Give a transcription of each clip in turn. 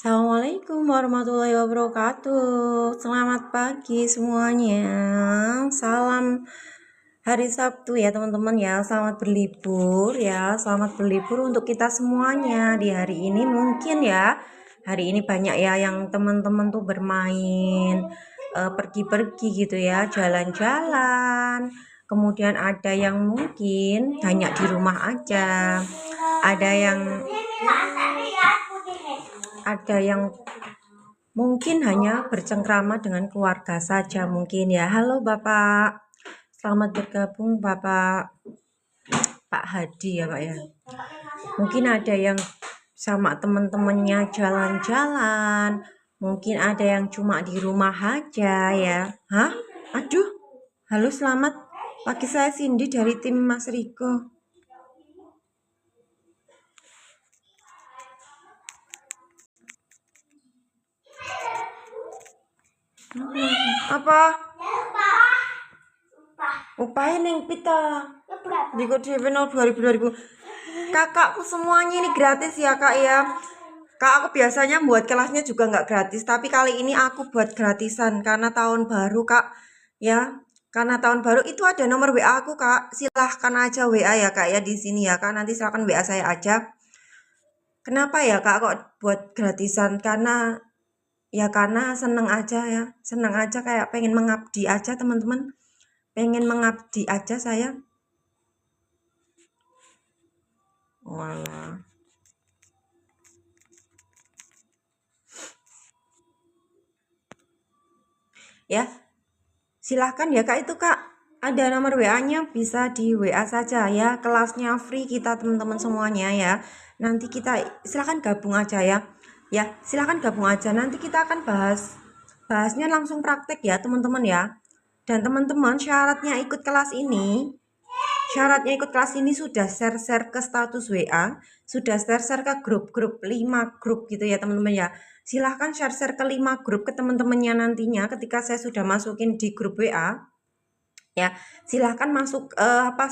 Assalamualaikum warahmatullahi wabarakatuh. Selamat pagi semuanya. Salam hari Sabtu ya teman-teman ya. Selamat berlibur ya. Selamat berlibur untuk kita semuanya di hari ini. Mungkin ya hari ini banyak ya yang teman-teman tuh bermain, pergi-pergi gitu ya, jalan-jalan. Kemudian ada yang mungkin hanya di rumah aja. Ada yang mungkin hanya bercengkrama dengan keluarga saja mungkin ya. Halo Bapak, selamat bergabung Bapak Pak Hadi ya Pak ya. Mungkin ada yang sama teman-temannya jalan-jalan, mungkin ada yang cuma di rumah aja ya. Hah? Aduh, halo selamat pagi, saya Cindy dari tim Mas Riko. Apa? Upahin yang pita. Jika DP 2000. Kakakku semuanya ini gratis ya kak ya. Kak, aku biasanya buat kelasnya juga nggak gratis, tapi kali ini aku buat gratisan karena tahun baru kak ya. Karena tahun baru itu ada nomor WA aku kak. Silahkan aja WA ya kak ya di sini ya kak. Nanti silahkan WA saya aja. Kenapa ya kak kok buat gratisan? Karena seneng aja ya. Seneng aja kayak pengen mengabdi aja teman-teman. Pengen mengabdi aja saya. Walah. Ya, silahkan ya kak, itu kak ada nomor WA-nya, bisa di WA saja ya. Kelasnya free kita teman-teman semuanya ya. Nanti kita silahkan gabung aja ya. Ya, silahkan gabung aja. Nanti kita akan bahasnya langsung praktek ya teman-teman ya. Dan teman-teman syaratnya ikut kelas ini sudah share-share ke status WA, sudah share-share ke grup-grup 5 grup gitu ya teman-teman ya. Silahkan share-share ke 5 grup ke teman-temannya nantinya ketika saya sudah masukin di grup WA. Ya, silahkan masuk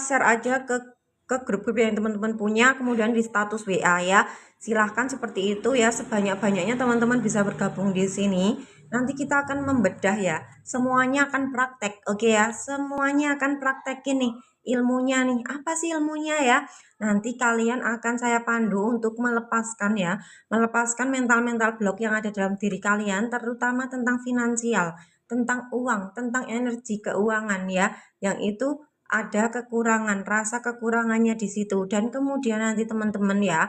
share aja ke grup-grup yang teman-teman punya, kemudian di status WA ya. Silahkan seperti itu ya, sebanyak-banyaknya teman-teman bisa bergabung di sini. Nanti kita akan membedah ya. Semuanya akan praktek, oke ya. Semuanya akan praktek ini ilmunya nih. Apa sih ilmunya ya? Nanti kalian akan saya pandu untuk melepaskan ya, melepaskan mental-mental blok yang ada dalam diri kalian, terutama tentang finansial, tentang uang, tentang energi keuangan ya, yang itu ada kekurangan, rasa kekurangannya di situ. Dan kemudian nanti teman-teman ya,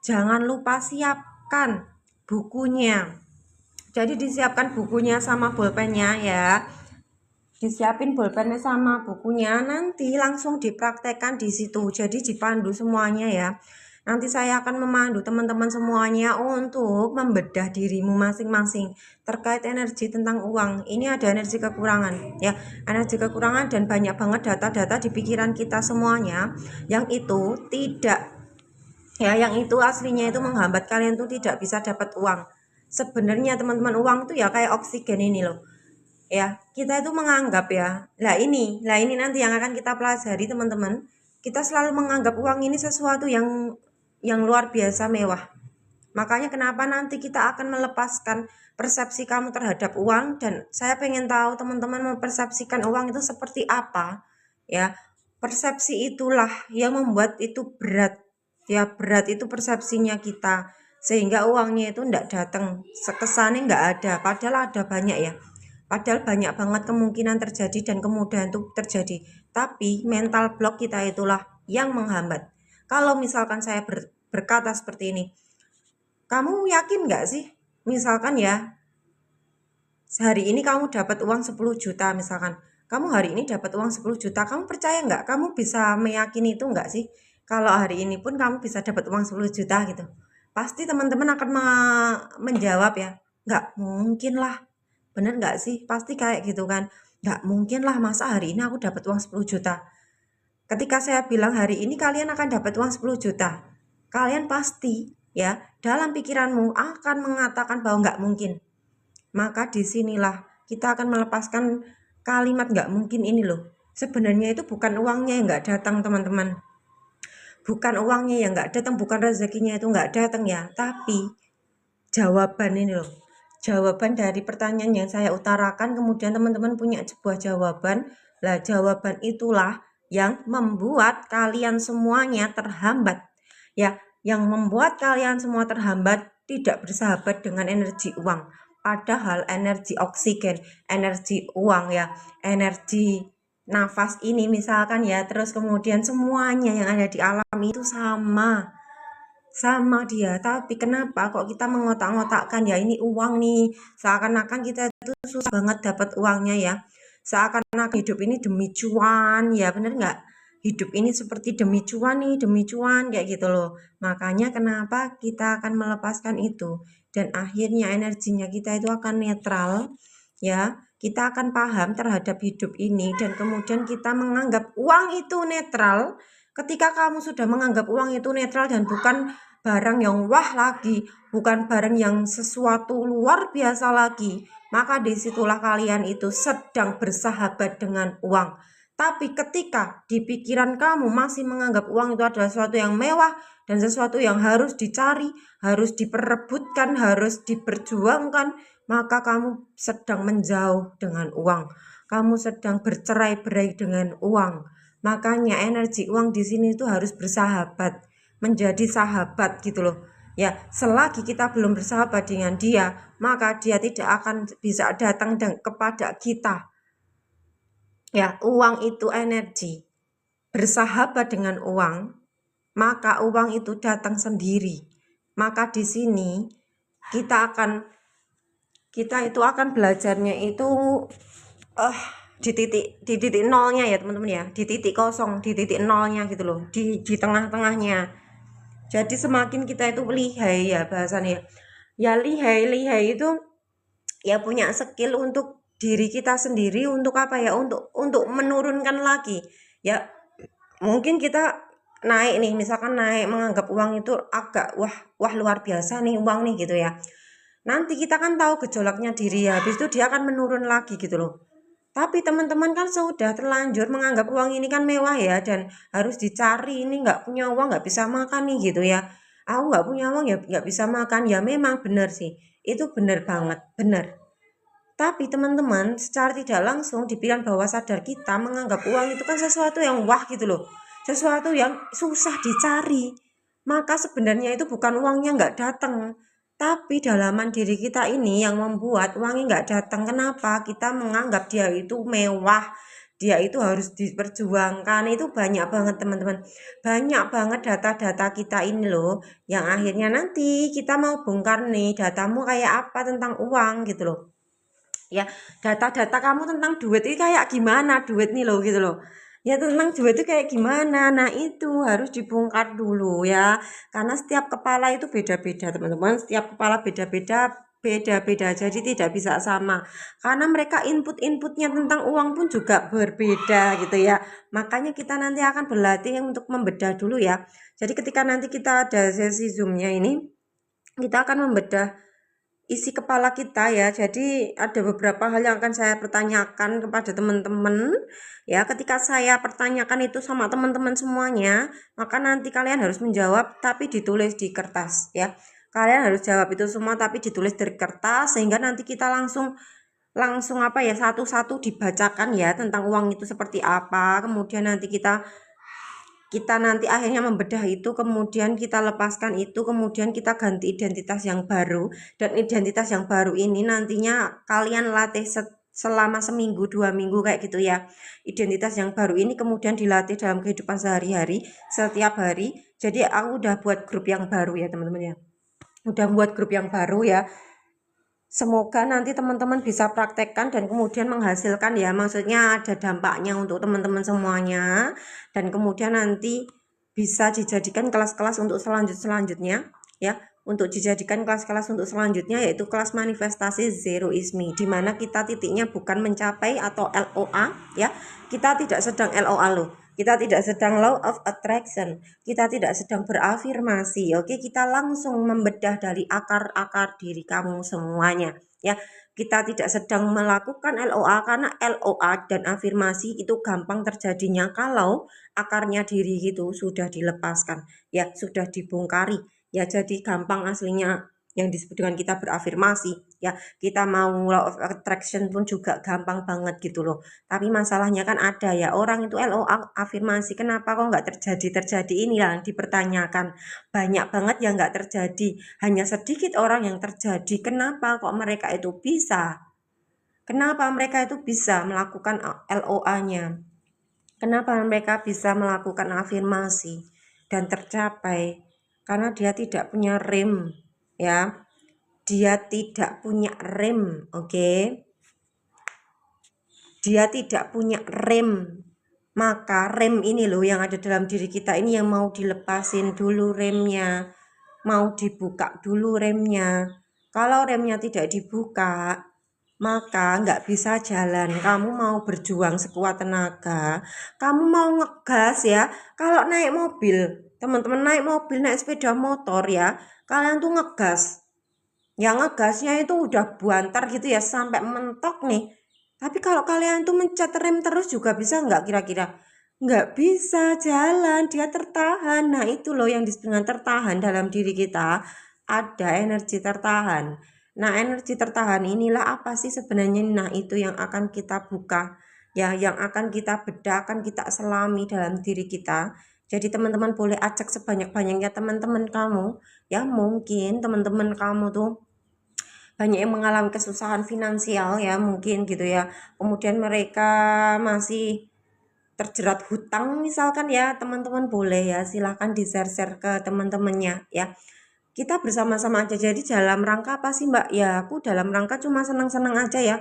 jangan lupa siapkan bukunya. Jadi disiapkan bukunya sama bolpennya ya. Disiapin bolpennya sama bukunya, nanti langsung dipraktekkan di situ. Jadi dipandu semuanya ya. Nanti saya akan memandu teman-teman semuanya untuk membedah dirimu masing-masing terkait energi tentang uang. Ini ada energi kekurangan ya, energi kekurangan dan banyak banget data-data di pikiran kita semuanya yang itu tidak ya, yang itu aslinya itu menghambat kalian tuh tidak bisa dapat uang. Sebenarnya teman-teman, uang tuh ya kayak oksigen ini loh. Ya, kita itu menganggap ya. Ini nanti yang akan kita pelajari teman-teman. Kita selalu menganggap uang ini sesuatu yang luar biasa mewah. Makanya kenapa nanti kita akan melepaskan persepsi kamu terhadap uang, dan saya pengen tahu teman-teman mempersepsikan uang itu seperti apa. Ya, persepsi itulah yang membuat itu berat. Ya, berat itu persepsinya kita. Sehingga uangnya itu enggak datang. Kesannya enggak ada, padahal ada banyak ya. Padahal banyak banget kemungkinan terjadi dan kemudahan itu terjadi. Tapi mental block kita itulah yang menghambat. Kalau misalkan saya berkata seperti ini, kamu yakin gak sih? Misalkan ya, hari ini kamu dapat uang 10 juta misalkan. Kamu hari ini dapat uang 10 juta, kamu percaya gak? Kamu bisa meyakini itu gak sih? Kalau hari ini pun kamu bisa dapat uang 10 juta gitu. Pasti teman-teman akan menjawab ya, nggak mungkin lah, bener nggak sih? Pasti kayak gitu kan, nggak mungkin lah masa hari ini aku dapat uang 10 juta. Ketika saya bilang hari ini kalian akan dapat uang 10 juta, kalian pasti ya dalam pikiranmu akan mengatakan bahwa nggak mungkin. Maka disinilah kita akan melepaskan kalimat nggak mungkin ini loh. Sebenarnya itu bukan uangnya yang nggak datang teman-teman, bukan uangnya yang nggak datang, bukan rezekinya itu nggak datang ya, tapi jawaban ini loh, jawaban dari pertanyaan yang saya utarakan, kemudian teman-teman punya sebuah jawaban. Lah jawaban itulah yang membuat kalian semuanya terhambat ya, yang membuat kalian semua terhambat tidak bersahabat dengan energi uang. Padahal energi oksigen, energi uang ya, energi nafas ini misalkan ya, terus kemudian semuanya yang ada di alam itu sama dia. Tapi kenapa kok kita mengotak-ngotakkan ya, ini uang nih, seakan-akan kita itu susah banget dapat uangnya ya, seakan-akan hidup ini demi cuan ya, bener nggak? Hidup ini seperti demi cuan nih, demi cuan kayak gitu loh. Makanya kenapa kita akan melepaskan itu, dan akhirnya energinya kita itu akan netral ya, kita akan paham terhadap hidup ini, dan kemudian kita menganggap uang itu netral. Ketika kamu sudah menganggap uang itu netral dan bukan barang yang wah lagi, bukan barang yang sesuatu luar biasa lagi, maka disitulah kalian itu sedang bersahabat dengan uang. Tapi ketika di pikiran kamu masih menganggap uang itu adalah sesuatu yang mewah dan sesuatu yang harus dicari, harus diperebutkan, harus diperjuangkan, maka kamu sedang menjauh dengan uang. Kamu sedang bercerai-berai dengan uang. Makanya energi uang di sini itu harus bersahabat, menjadi sahabat gitu loh. Ya, selagi kita belum bersahabat dengan dia, maka dia tidak akan bisa datang kepada kita. Ya, uang itu energi. Bersahabat dengan uang, maka uang itu datang sendiri. Maka di sini kita itu akan belajarnya itu di titik nolnya ya teman-teman ya, di titik kosong, di titik nolnya gitu loh, di tengah-tengahnya. Jadi semakin kita itu lihai ya bahasanya ya, lihai itu ya punya skill untuk diri kita sendiri, untuk apa ya, untuk menurunkan lagi ya. Mungkin kita naik nih, misalkan naik menganggap uang itu agak wah luar biasa nih uang nih gitu ya. Nanti kita kan tahu gejolaknya diri ya, habis itu dia akan menurun lagi gitu loh. Tapi teman-teman kan sudah terlanjur menganggap uang ini kan mewah ya, dan harus dicari, ini nggak punya uang nggak bisa makan nih gitu ya. Aku nggak punya uang ya nggak bisa makan, ya memang benar sih, itu benar banget, benar. Tapi teman-teman secara tidak langsung di pikiran bawah sadar kita menganggap uang itu kan sesuatu yang wah gitu loh, sesuatu yang susah dicari. Maka sebenarnya itu bukan uangnya nggak datang, tapi dalaman diri kita ini yang membuat uangnya nggak datang. Kenapa? Kita menganggap dia itu mewah, dia itu harus diperjuangkan. Itu banyak banget teman-teman, banyak banget data-data kita ini loh, yang akhirnya nanti kita mau bongkar nih, datamu kayak apa tentang uang gitu loh ya. Data-data kamu tentang duit ini kayak gimana, duit nih loh gitu loh ya, tentang duit itu kayak gimana. Nah itu harus dibongkar dulu ya, karena setiap kepala itu beda-beda teman-teman, setiap kepala beda-beda, beda-beda, jadi tidak bisa sama, karena mereka inputnya tentang uang pun juga berbeda gitu ya. Makanya kita nanti akan berlatih untuk membedah dulu ya. Jadi ketika nanti kita ada sesi zoomnya ini, kita akan membedah isi kepala kita ya. Jadi ada beberapa hal yang akan saya pertanyakan kepada teman-teman ya. Ketika saya pertanyakan itu sama teman-teman semuanya, maka nanti kalian harus menjawab tapi ditulis di kertas ya. Kalian harus jawab itu semua tapi ditulis di kertas, sehingga nanti kita langsung apa ya, satu-satu dibacakan ya tentang uang itu seperti apa. Kemudian nanti kita nanti akhirnya membedah itu, kemudian kita lepaskan itu, kemudian kita ganti identitas yang baru. Dan identitas yang baru ini nantinya kalian latih selama seminggu 2 minggu kayak gitu ya. Identitas yang baru ini kemudian dilatih dalam kehidupan sehari-hari, setiap hari. Jadi aku udah buat grup yang baru ya teman-teman ya, udah buat grup yang baru ya. Semoga nanti teman-teman bisa praktekkan dan kemudian menghasilkan ya, maksudnya ada dampaknya untuk teman-teman semuanya, dan kemudian nanti bisa dijadikan kelas-kelas untuk selanjutnya ya. untuk dijadikan kelas-kelas untuk selanjutnya, yaitu kelas manifestasi zeroisme, di mana kita titiknya bukan mencapai atau LOA ya. Kita tidak sedang LOA loh. Kita tidak sedang law of attraction. Kita tidak sedang berafirmasi. Oke, kita langsung membedah dari akar-akar diri kamu semuanya ya. Kita tidak sedang melakukan LOA, karena LOA dan afirmasi itu gampang terjadinya kalau akarnya diri itu sudah dilepaskan ya, sudah dibongkari ya. Jadi gampang aslinya yang disebut dengan kita berafirmasi ya. Kita mau law of attraction pun juga gampang banget gitu loh. Tapi masalahnya kan ada ya, orang itu LOA afirmasi, kenapa kok nggak terjadi ini yang dipertanyakan. Banyak banget yang nggak terjadi, hanya sedikit orang yang terjadi. Kenapa kok mereka itu bisa? Kenapa mereka itu bisa melakukan LOA-nya? Kenapa mereka bisa melakukan afirmasi dan tercapai? Karena dia tidak punya rem ya. Dia tidak punya rem, oke? Dia tidak punya rem. Maka rem ini loh yang ada dalam diri kita ini yang mau dilepasin dulu remnya. Mau dibuka dulu remnya. Kalau remnya tidak dibuka, maka nggak bisa jalan. Kamu mau berjuang sekuat tenaga, kamu mau ngegas ya. Kalau naik mobil, teman-teman naik mobil, naik sepeda motor ya, kalian tuh ngegas. Yang ngegasnya itu udah buantar gitu ya, sampai mentok nih. Tapi kalau kalian tuh mencet rem terus juga bisa nggak kira-kira? Nggak bisa jalan, dia tertahan. Nah itu loh yang disebut dengan tertahan dalam diri kita. Ada energi tertahan. Nah energi tertahan inilah apa sih sebenarnya? Nah itu yang akan kita buka. Ya, yang akan kita bedah, akan kita selami dalam diri kita. Jadi teman-teman boleh acak sebanyak-banyaknya teman-teman kamu. Ya mungkin teman-teman kamu tuh banyak yang mengalami kesusahan finansial ya mungkin gitu ya. Kemudian mereka masih terjerat hutang misalkan ya, teman-teman boleh ya silahkan di-share ke teman-temannya ya. Kita bersama-sama aja. Jadi dalam rangka apa sih Mbak? Ya aku dalam rangka cuma senang-senang aja ya.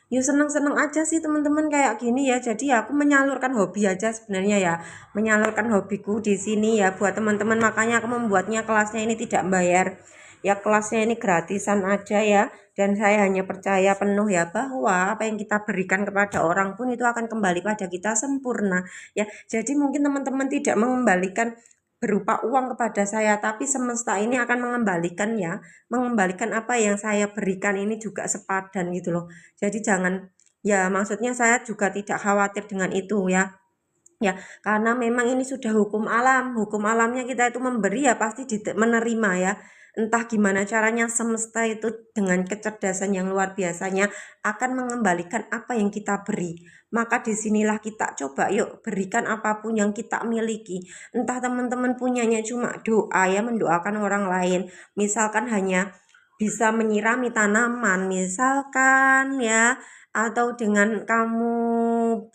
Yuk senang-senang aja sih teman-teman kayak gini ya. Jadi aku menyalurkan hobi aja sebenarnya ya. Menyalurkan hobiku di sini ya buat teman-teman. Makanya aku membuatnya kelasnya ini tidak bayar. Ya kelasnya ini gratisan aja ya. Dan saya hanya percaya penuh ya bahwa apa yang kita berikan kepada orang pun itu akan kembali pada kita sempurna ya. Jadi mungkin teman-teman tidak mengembalikan berupa uang kepada saya, tapi semesta ini akan mengembalikan ya, mengembalikan apa yang saya berikan ini juga sepadan gitu loh. Jadi jangan ya, maksudnya saya juga tidak khawatir dengan itu ya. Ya, karena memang ini sudah hukum alam. Hukum alamnya kita itu memberi ya pasti menerima ya. Entah gimana caranya semesta itu dengan kecerdasan yang luar biasanya akan mengembalikan apa yang kita beri. Maka disinilah kita coba yuk berikan apapun yang kita miliki. Entah teman-teman punyanya cuma doa ya, mendoakan orang lain. Misalkan hanya bisa menyirami tanaman misalkan ya, atau dengan kamu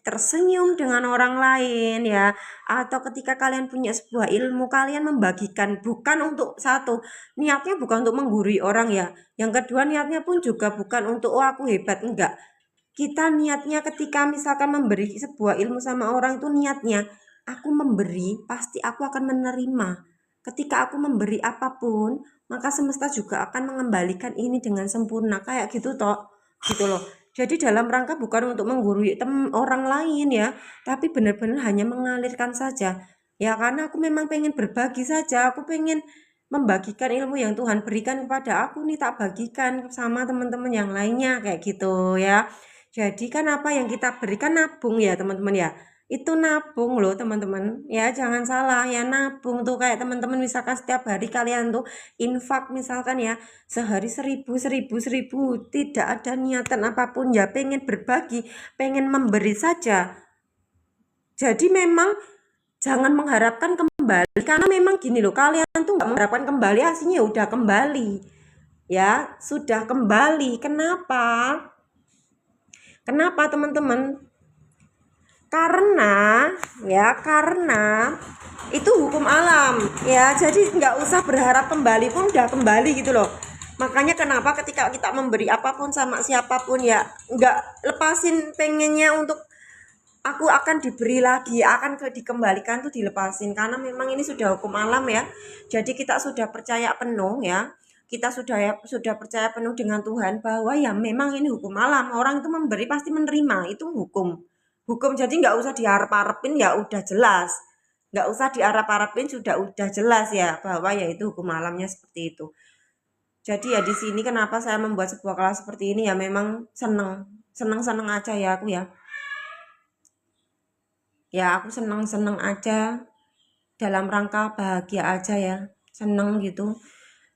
tersenyum dengan orang lain ya, atau ketika kalian punya sebuah ilmu kalian membagikan, bukan untuk satu niatnya bukan untuk menggurui orang ya, yang kedua niatnya pun juga bukan untuk oh aku hebat, enggak. Kita niatnya ketika misalkan memberi sebuah ilmu sama orang itu niatnya aku memberi pasti aku akan menerima. Ketika aku memberi apapun maka semesta juga akan mengembalikan ini dengan sempurna kayak gitu toh, gitu loh. Jadi dalam rangka bukan untuk menggurui orang lain ya, tapi benar-benar hanya mengalirkan saja ya, karena aku memang pengen berbagi saja. Aku pengen membagikan ilmu yang Tuhan berikan kepada aku nih, tak bagikan sama teman-teman yang lainnya kayak gitu ya. Jadi kan apa yang kita berikan nabung ya teman-teman ya. Itu nabung loh teman-teman ya, jangan salah ya, nabung tuh kayak teman-teman misalkan setiap hari kalian tuh infak misalkan ya, sehari 1000 tidak ada niatan apapun ya, pengen berbagi, pengen memberi saja. Jadi memang jangan mengharapkan kembali, karena memang gini loh, kalian tuh nggak mengharapkan kembali, hasilnya udah kembali ya, sudah kembali. Kenapa teman-teman? Karena itu hukum alam ya, jadi nggak usah berharap kembali pun udah kembali gitu loh. Makanya kenapa ketika kita memberi apapun sama siapapun ya, nggak lepasin pengennya untuk aku akan diberi lagi, akan dikembalikan tuh dilepasin, karena memang ini sudah hukum alam ya. Jadi kita sudah percaya penuh ya. kita sudah percaya penuh dengan Tuhan bahwa ya memang ini hukum alam, orang itu memberi pasti menerima, itu hukum. Jadi nggak usah diharap-harapin, ya udah jelas, nggak usah diharap-harapin, udah jelas ya bahwa ya itu hukum alamnya seperti itu. Jadi ya di sini kenapa saya membuat sebuah kelas seperti ini, ya memang seneng aja ya aku ya. Ya aku seneng aja, dalam rangka bahagia aja ya, seneng gitu.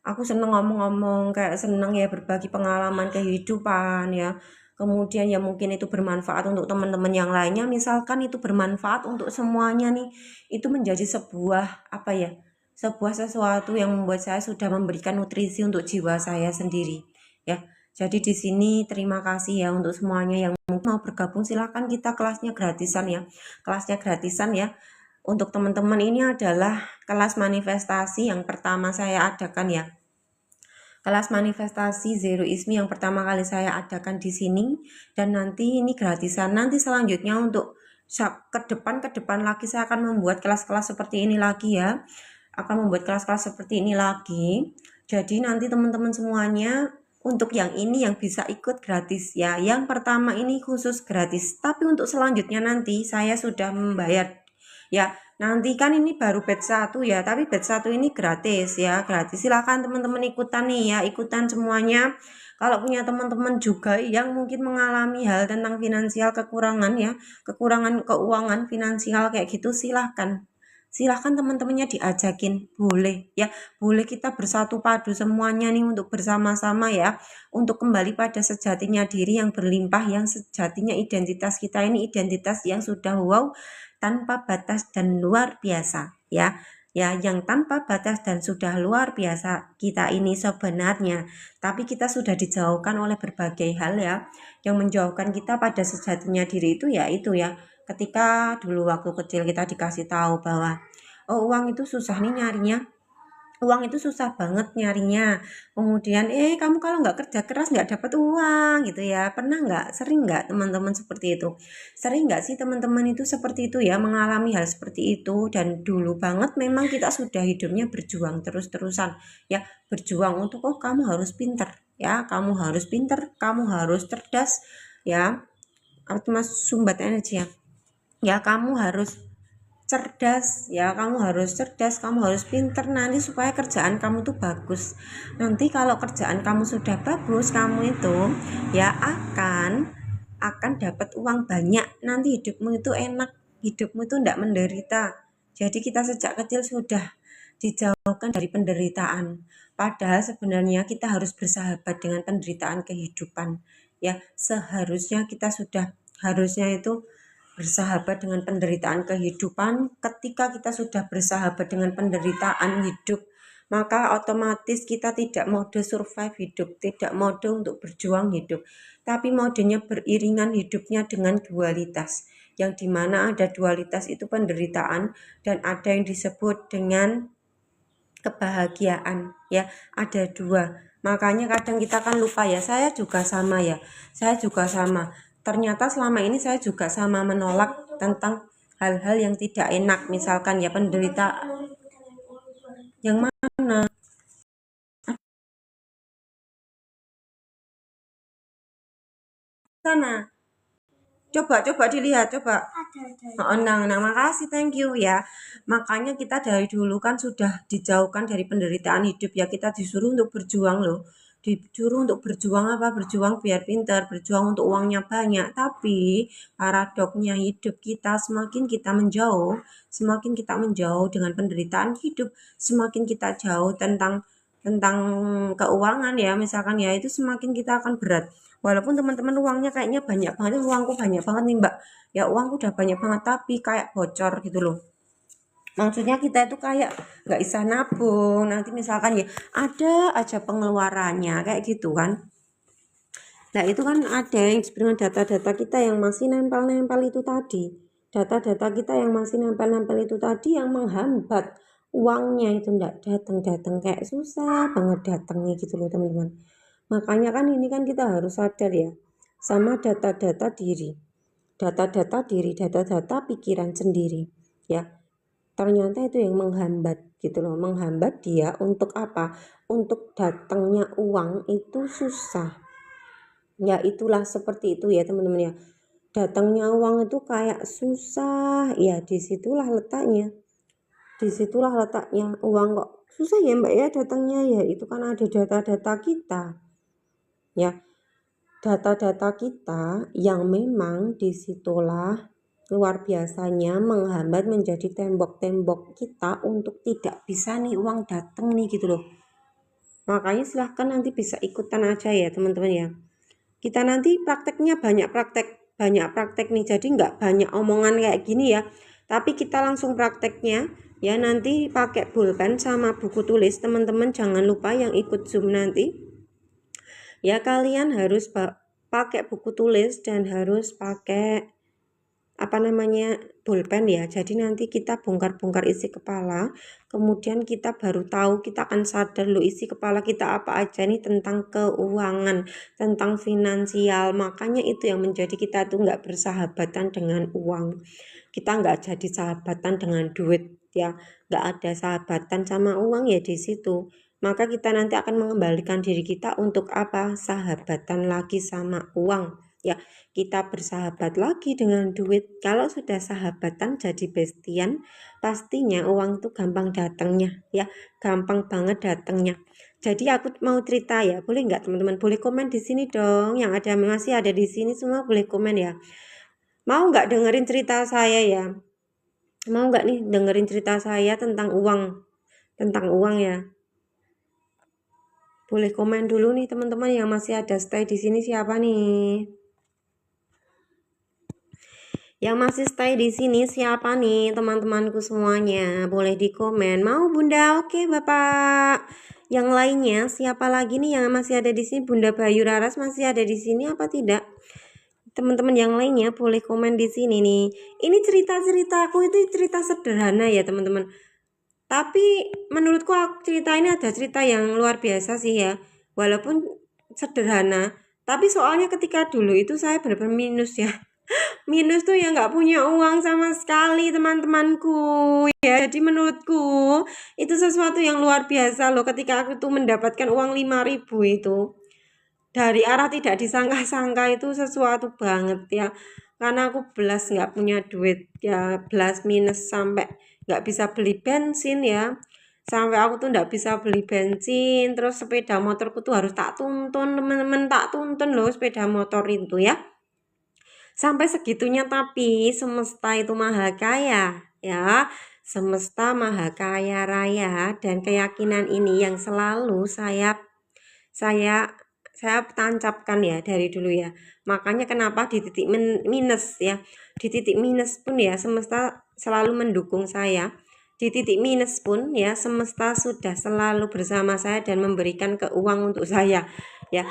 Aku seneng ngomong-ngomong, kayak seneng ya berbagi pengalaman kehidupan ya. Kemudian ya mungkin itu bermanfaat untuk teman-teman yang lainnya, misalkan itu bermanfaat untuk semuanya nih. Itu menjadi sebuah apa ya? Sebuah sesuatu yang membuat saya sudah memberikan nutrisi untuk jiwa saya sendiri ya. Jadi di sini terima kasih ya untuk semuanya yang mau bergabung, silahkan, kita kelasnya gratisan ya. Kelasnya gratisan ya. Untuk teman-teman ini adalah kelas manifestasi yang pertama saya adakan ya. Kelas manifestasi Zeroisme yang pertama kali saya adakan di sini, dan nanti ini gratisan. Nanti selanjutnya untuk ke depan lagi saya akan membuat kelas-kelas seperti ini lagi ya. Akan membuat kelas-kelas seperti ini lagi. Jadi nanti teman-teman semuanya untuk yang ini yang bisa ikut gratis ya. Yang pertama ini khusus gratis. Tapi untuk selanjutnya nanti saya sudah membayar ya. Nanti kan ini baru batch 1 ya, tapi batch 1 ini gratis ya, gratis. Silahkan teman-teman ikutan nih ya, ikutan semuanya. Kalau punya teman-teman juga yang mungkin mengalami hal tentang finansial, kekurangan ya, kekurangan keuangan finansial kayak gitu, silahkan teman-temannya diajakin, boleh ya, boleh kita bersatu padu semuanya nih untuk bersama-sama ya, untuk kembali pada sejatinya diri yang berlimpah, yang sejatinya identitas kita ini identitas yang sudah wow, tanpa batas dan luar biasa ya. Ya, yang tanpa batas dan sudah luar biasa kita ini sebenarnya, tapi kita sudah dijauhkan oleh berbagai hal ya, yang menjauhkan kita pada sejatinya diri itu ya, ketika dulu waktu kecil kita dikasih tahu bahwa oh uang itu susah nih nyarinya, uang itu susah banget nyarinya. Kemudian kamu kalau nggak kerja keras nggak dapat uang gitu ya. Pernah nggak, sering nggak teman-teman seperti itu? Sering nggak sih teman-teman itu seperti itu ya, mengalami hal seperti itu? Dan dulu banget memang kita sudah hidupnya berjuang terus-terusan ya, berjuang untuk kamu harus pinter ya, kamu harus pinter, kamu harus cerdas ya. Apa Mas sumbat energi ya? Ya kamu harus cerdas ya, kamu harus pinter nanti supaya kerjaan kamu tuh bagus. Nanti kalau kerjaan kamu sudah bagus, kamu itu ya akan dapat uang banyak, nanti hidupmu itu enak, hidupmu itu tidak menderita. Jadi kita sejak kecil sudah dijauhkan dari penderitaan, padahal sebenarnya kita harus bersahabat dengan penderitaan kehidupan ya. Seharusnya kita harusnya itu bersahabat dengan penderitaan kehidupan. Ketika kita sudah bersahabat dengan penderitaan hidup, maka otomatis kita tidak mode survive hidup, tidak mode untuk berjuang hidup, tapi modenya beriringan hidupnya dengan dualitas, yang dimana ada dualitas itu penderitaan, dan ada yang disebut dengan kebahagiaan ya, ada dua. Makanya kadang kita kan lupa ya, saya juga sama. Ternyata selama ini saya juga sama menolak tentang hal-hal yang tidak enak, misalkan ya penderitaan. Yang mana? Sana. Coba dilihat, coba. Oh, nah, makasih, thank you ya. Makanya kita dari dulu kan sudah dijauhkan dari penderitaan hidup ya, kita disuruh untuk berjuang loh. Disuruh untuk berjuang apa? Berjuang biar pintar, berjuang untuk uangnya banyak. Tapi paradoknya hidup kita semakin kita menjauh dengan penderitaan hidup, semakin kita jauh tentang keuangan ya, misalkan ya, itu semakin kita akan berat. Walaupun teman-teman uangnya kayaknya banyak banget, uangku banyak banget nih mbak ya, uangku udah banyak banget, tapi kayak bocor gitu loh. Maksudnya kita itu kayak nggak bisa nabung, nanti misalkan ya ada aja pengeluarannya kayak gitu kan. Nah itu kan ada yang dengan data-data kita yang masih nempel-nempel itu tadi, data-data kita yang masih nempel-nempel itu tadi yang menghambat uangnya itu nggak datang kayak susah banget datangnya gitu loh teman-teman. Makanya kan ini kan kita harus sadar ya sama data-data diri, data-data pikiran sendiri ya. ternyata itu yang menghambat gitu loh, menghambat dia untuk apa? Untuk datangnya uang itu susah. Ya itulah seperti itu ya teman-teman ya. Datangnya uang itu kayak susah, ya disitulah letaknya. Disitulah letaknya, uang kok susah ya Mbak ya datangnya ya, itu kan ada data-data kita. Ya, data-data kita yang memang disitulah luar biasanya menghambat menjadi tembok-tembok kita untuk tidak bisa nih uang datang nih gitu loh. Makanya silahkan nanti bisa ikutan aja ya teman-teman ya. Kita nanti prakteknya banyak praktek nih, jadi nggak banyak omongan kayak gini ya, tapi kita langsung prakteknya ya. Nanti pakai pulpen sama buku tulis teman-teman, jangan lupa yang ikut Zoom nanti ya, kalian harus pakai buku tulis dan harus pakai pulpen ya. Jadi nanti kita bongkar-bongkar isi kepala, kemudian kita baru tahu, kita akan sadar loh isi kepala kita apa aja nih tentang keuangan, tentang finansial. Makanya itu yang menjadi kita tuh nggak bersahabatan dengan uang, kita nggak jadi sahabatan dengan duit ya, nggak ada sahabatan sama uang ya di situ. Maka kita nanti akan mengembalikan diri kita untuk apa? Sahabatan lagi sama uang ya. Kita bersahabat lagi dengan duit. Kalau sudah sahabatan jadi bestian, pastinya uang tuh gampang datangnya ya, gampang banget datangnya. Jadi aku mau cerita ya, boleh nggak teman-teman? Boleh komen di sini dong, yang ada masih ada di sini semua boleh komen ya. Mau nggak dengerin cerita saya ya? Mau nggak nih dengerin cerita saya tentang uang ya? Boleh komen dulu nih teman-teman yang masih ada stay di sini, siapa nih? Yang masih stay di sini siapa nih teman-temanku semuanya? Boleh di komen. Mau Bunda? Oke Bapak. Yang lainnya siapa lagi nih yang masih ada di sini? Bunda Bayu Raras masih ada di sini apa tidak? Teman-teman yang lainnya boleh komen di sini nih. Ini cerita-cerita aku itu cerita sederhana ya teman-teman. Tapi menurutku cerita ini ada cerita yang luar biasa sih ya. Walaupun sederhana, tapi soalnya ketika dulu itu saya benar-benar minus ya. Minus tuh ya nggak punya uang sama sekali teman-temanku ya. Jadi menurutku itu sesuatu yang luar biasa loh ketika aku tuh mendapatkan uang 5.000 itu. Dari arah tidak disangka-sangka, itu sesuatu banget ya. Karena aku belas nggak punya duit ya, belas minus sampai nggak bisa beli bensin ya. Sampai aku tuh nggak bisa beli bensin, terus sepeda motorku tuh harus tak tuntun teman-teman, tak tuntun loh sepeda motor itu ya. Sampai segitunya, tapi semesta itu maha kaya ya. Semesta maha kaya raya, dan keyakinan ini yang selalu saya tancapkan ya dari dulu ya. Makanya kenapa di titik minus ya, di titik minus pun ya semesta selalu mendukung saya. Di titik minus pun ya semesta sudah selalu bersama saya dan memberikan keuangan untuk saya ya.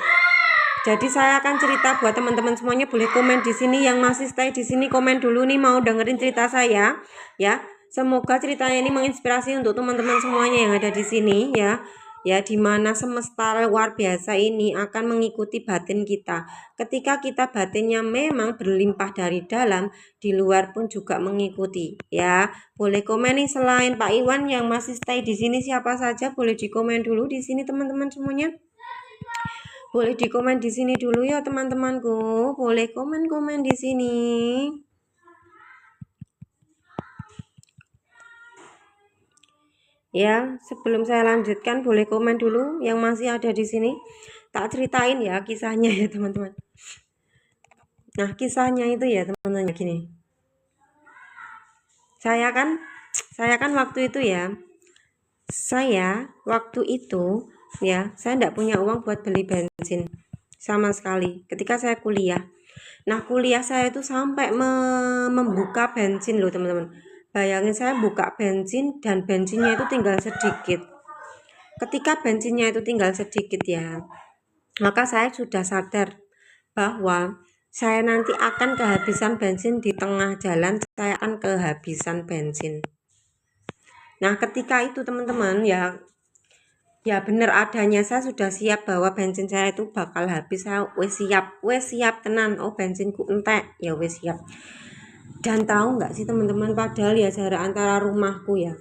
Jadi saya akan cerita buat teman-teman semuanya, boleh komen di sini yang masih stay di sini, komen dulu nih mau dengerin cerita saya ya. Semoga ceritanya ini menginspirasi untuk teman-teman semuanya yang ada di sini ya. Ya, dimana semesta luar biasa ini akan mengikuti batin kita. Ketika kita batinnya memang berlimpah dari dalam, di luar pun juga mengikuti ya. Boleh komen nih selain Pak Iwan yang masih stay di sini, siapa saja boleh dikomen dulu di sini teman-teman semuanya. Boleh di komen di sini dulu ya teman-temanku. Boleh komen-komen di sini. Ya, sebelum saya lanjutkan boleh komen dulu yang masih ada di sini. Tak ceritain ya kisahnya ya teman-teman. Nah, kisahnya itu ya teman-teman gini. Saya kan waktu itu ya. Saya waktu itu ya, saya tidak punya uang buat beli bensin sama sekali ketika saya kuliah. Nah, kuliah saya itu sampai membuka bensin loh teman-teman. Bayangin saya buka bensin dan bensinnya itu tinggal sedikit. Ketika bensinnya itu tinggal sedikit ya, maka saya sudah sadar bahwa saya nanti akan kehabisan bensin di tengah jalan, saya akan kehabisan bensin. Nah, ketika itu teman-teman ya bener adanya, saya sudah siap bahwa bensin saya itu bakal habis. Saya wes siap tenan, oh bensinku entek ya, wes siap. Dan tahu nggak sih teman-teman, padahal ya jarak antara rumahku ya,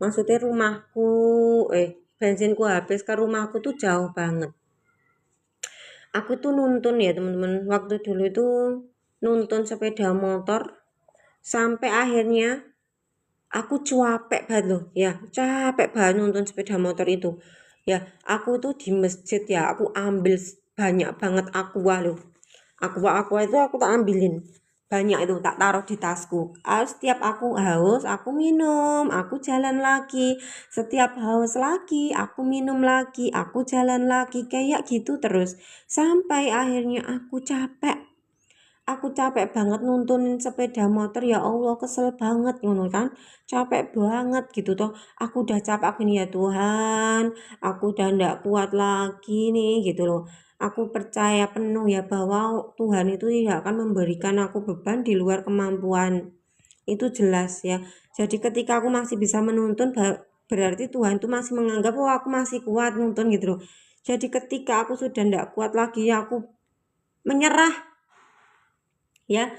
maksudnya rumahku, bensinku habis ke rumahku tuh jauh banget. Aku tuh nuntun ya teman-teman, waktu dulu itu nuntun sepeda motor sampai akhirnya aku capek banget loh ya, capek banget nuntun sepeda motor itu ya. Aku tuh di masjid ya, aku ambil banyak banget aqua loh. Aqua itu aku tak ambilin banyak, itu tak taruh di tasku. Setiap aku haus aku minum, aku jalan lagi. Setiap haus lagi aku minum lagi, aku jalan lagi, kayak gitu terus sampai akhirnya aku capek. Aku capek banget nuntunin sepeda motor, ya Allah kesel banget ngono kan, capek banget gitu toh. Aku udah capek, aku nih ya Tuhan, aku udah ndak kuat lagi nih gitu loh. Aku percaya penuh ya bahwa Tuhan itu tidak akan memberikan aku beban di luar kemampuan, itu jelas ya. Jadi ketika aku masih bisa menuntun, berarti Tuhan itu masih menganggap bahwa aku masih kuat nuntun gitu loh. Jadi ketika aku sudah ndak kuat lagi ya aku menyerah ya,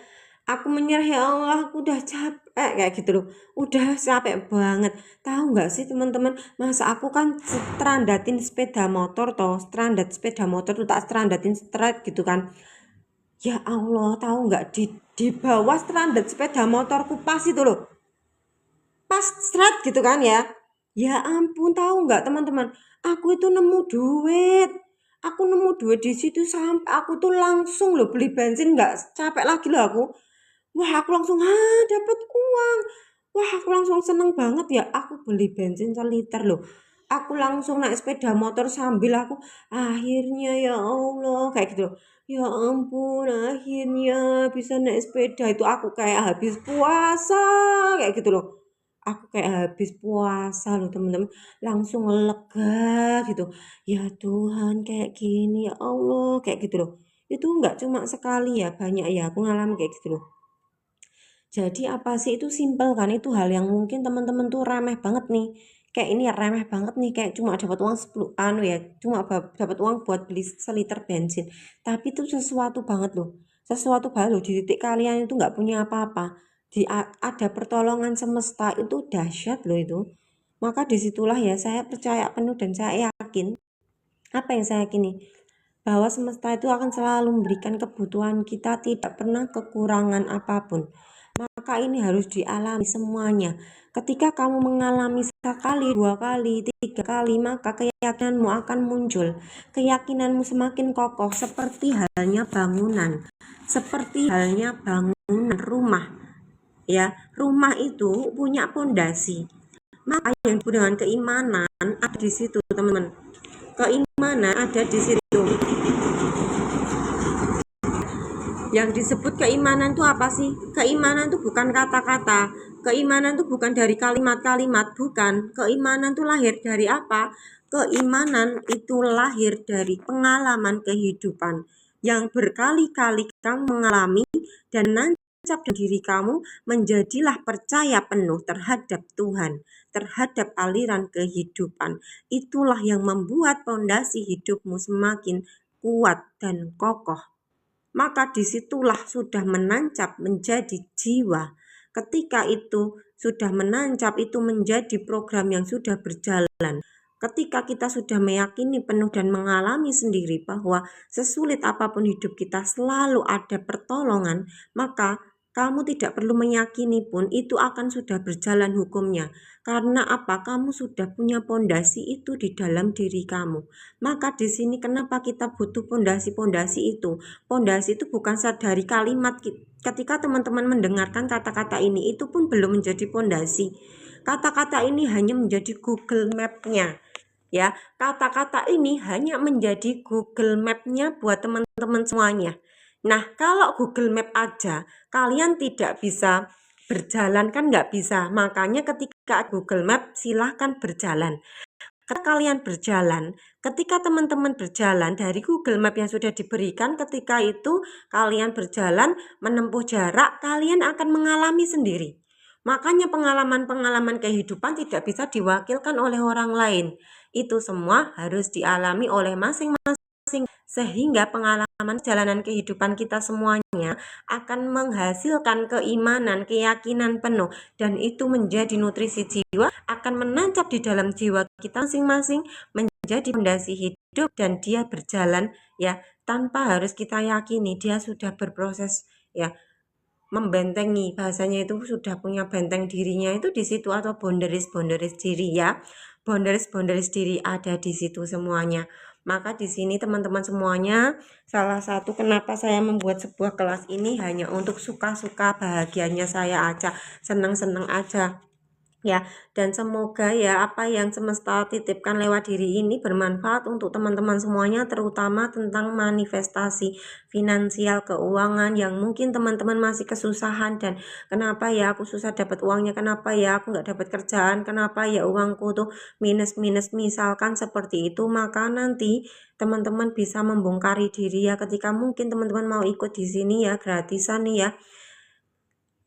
aku menyerah, ya Allah aku udah capek kayak gitu loh, udah capek banget. Tahu nggak sih teman-teman, masa aku kan strandatin sepeda motor toh, strandat sepeda motor tuh tak strandatin straight gitu kan. Ya Allah, tahu nggak, di bawah strandat sepeda motorku pas itu loh, pas straight gitu kan ya. Ya ampun, tahu nggak teman-teman, aku itu nemu duit. Aku nemu duit di situ sampai aku tuh langsung loh beli bensin, nggak capek lagi loh aku. Wah, aku langsung dapat uang. Wah, aku langsung seneng banget ya. Aku beli bensin seliter loh. Aku langsung naik sepeda motor sambil aku akhirnya ya Allah kayak gitu loh. Ya ampun, akhirnya bisa naik sepeda, itu aku kayak habis puasa kayak gitu loh. Aku kayak habis puasa loh teman-teman, langsung lega gitu. Ya Tuhan kayak gini ya Allah kayak gitu loh. Itu enggak cuma sekali ya, banyak ya aku ngalamin kayak gitu loh. Jadi apa sih, itu simpel kan, itu hal yang mungkin teman-teman tuh remeh banget nih. Kayak ini ya remeh banget nih, kayak cuma dapat uang 10 anu ya, cuma dapat uang buat beli seliter bensin. Tapi itu sesuatu banget loh. Sesuatu banget loh, di titik kalian itu nggak punya apa-apa. Ada pertolongan semesta, itu dahsyat loh itu. Maka disitulah ya saya percaya penuh dan saya yakin, apa yang saya yakini, bahwa semesta itu akan selalu memberikan kebutuhan kita, tidak pernah kekurangan apapun. Maka ini harus dialami semuanya. Ketika kamu mengalami sekali, dua kali, tiga kali, maka keyakinanmu akan muncul. Keyakinanmu semakin kokoh, seperti halnya bangunan. Seperti halnya bangunan rumah. Ya, rumah itu punya pondasi. Maka yang disebut dengan keimanan ada di situ, teman-teman. Keimanan ada di situ. Yang disebut keimanan itu apa sih? Keimanan itu bukan kata-kata. Keimanan itu bukan dari kalimat-kalimat, bukan. Keimanan itu lahir dari apa? Keimanan itu lahir dari pengalaman kehidupan yang berkali-kali kamu mengalami dan nancap di diri kamu, menjadilah percaya penuh terhadap Tuhan, terhadap aliran kehidupan. Itulah yang membuat pondasi hidupmu semakin kuat dan kokoh. Maka disitulah sudah menancap menjadi jiwa. Ketika itu sudah menancap, itu menjadi program yang sudah berjalan. Ketika kita sudah meyakini penuh dan mengalami sendiri bahwa sesulit apapun hidup kita selalu ada pertolongan, maka kamu tidak perlu meyakini pun, itu akan sudah berjalan hukumnya. Karena apa? Kamu sudah punya pondasi itu di dalam diri kamu. Maka di sini kenapa kita butuh pondasi-pondasi itu? Pondasi itu bukan dari kalimat. Ketika teman-teman mendengarkan kata-kata ini, itu pun belum menjadi pondasi. Kata-kata ini hanya menjadi Google Map-nya. Ya, kata-kata ini hanya menjadi Google Map-nya buat teman-teman semuanya. Nah, kalau Google Map aja kalian tidak bisa berjalan, kan nggak bisa. Makanya ketika Google Map silahkan berjalan. Ketika kalian berjalan, ketika teman-teman berjalan dari Google Map yang sudah diberikan, ketika itu kalian berjalan menempuh jarak, kalian akan mengalami sendiri. Makanya pengalaman-pengalaman kehidupan tidak bisa diwakilkan oleh orang lain. Itu semua harus dialami oleh masing-masing sehingga pengalaman jalanan kehidupan kita semuanya akan menghasilkan keimanan, keyakinan penuh, dan itu menjadi nutrisi jiwa, akan menancap di dalam jiwa kita masing-masing, menjadi fondasi hidup, dan dia berjalan ya tanpa harus kita yakini dia sudah berproses ya, membentengi, bahasanya itu sudah punya benteng dirinya itu di situ, atau boundaries diri ya, boundaries diri ada di situ semuanya. Maka di sini teman-teman semuanya, salah satu kenapa saya membuat sebuah kelas ini hanya untuk suka-suka bahagianya saya aja, senang-senang aja ya, dan semoga ya apa yang semesta titipkan lewat diri ini bermanfaat untuk teman-teman semuanya, terutama tentang manifestasi finansial, keuangan yang mungkin teman-teman masih kesusahan, dan kenapa ya aku susah dapat uangnya, kenapa ya aku nggak dapat kerjaan, kenapa ya uangku tuh minus misalkan seperti itu. Maka nanti teman-teman bisa membongkari diri ya, ketika mungkin teman-teman mau ikut di sini ya gratisan nih ya,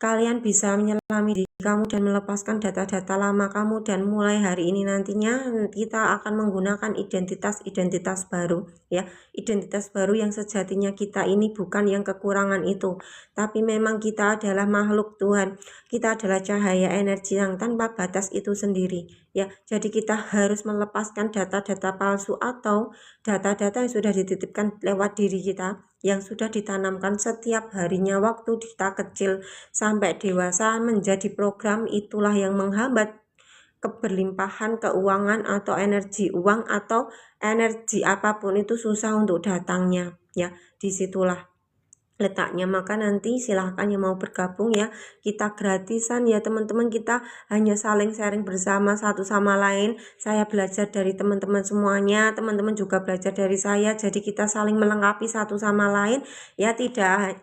kalian bisa menyelami diri kamu dan melepaskan data-data lama kamu, dan mulai hari ini nantinya kita akan menggunakan identitas baru ya, identitas baru yang sejatinya kita ini bukan yang kekurangan itu, tapi memang kita adalah makhluk Tuhan, kita adalah cahaya energi yang tanpa batas itu sendiri ya. Jadi kita harus melepaskan data-data palsu atau data-data yang sudah dititipkan lewat diri kita, yang sudah ditanamkan setiap harinya waktu kita kecil sampai dewasa menjadi program. Itulah yang menghambat keberlimpahan keuangan atau energi uang atau energi apapun itu susah untuk datangnya ya, disitulah letaknya. Maka nanti silahkan yang mau bergabung ya, kita gratisan ya teman-teman, kita hanya saling sharing bersama satu sama lain, saya belajar dari teman-teman semuanya, teman-teman juga belajar dari saya, jadi kita saling melengkapi satu sama lain ya, tidak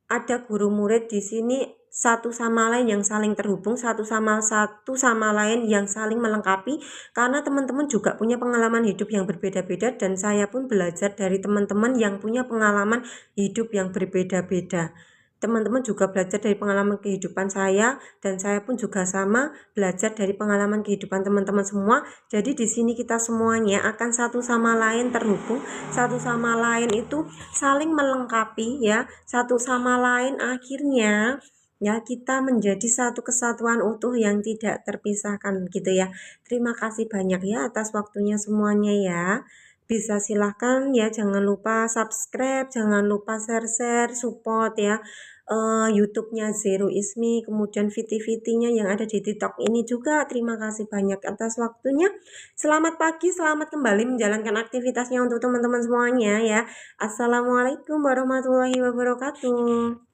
ada guru murid di sini, satu sama lain yang saling terhubung, satu sama lain yang saling melengkapi, karena teman-teman juga punya pengalaman hidup yang berbeda-beda, dan saya pun belajar dari teman-teman yang punya pengalaman hidup yang berbeda-beda. Teman-teman juga belajar dari pengalaman kehidupan saya, dan saya pun juga sama belajar dari pengalaman kehidupan teman-teman semua. Jadi di sini kita semuanya akan satu sama lain terhubung, satu sama lain itu saling melengkapi ya, satu sama lain akhirnya ya kita menjadi satu kesatuan utuh yang tidak terpisahkan gitu ya. Terima kasih banyak ya atas waktunya semuanya ya. Bisa silahkan ya, jangan lupa subscribe, jangan lupa share support ya YouTube-nya Zero Ismi, kemudian VT-VT-nya yang ada di TikTok ini juga. Terima kasih banyak atas waktunya. Selamat pagi, selamat kembali menjalankan aktivitasnya untuk teman-teman semuanya ya. Assalamualaikum warahmatullahi wabarakatuh.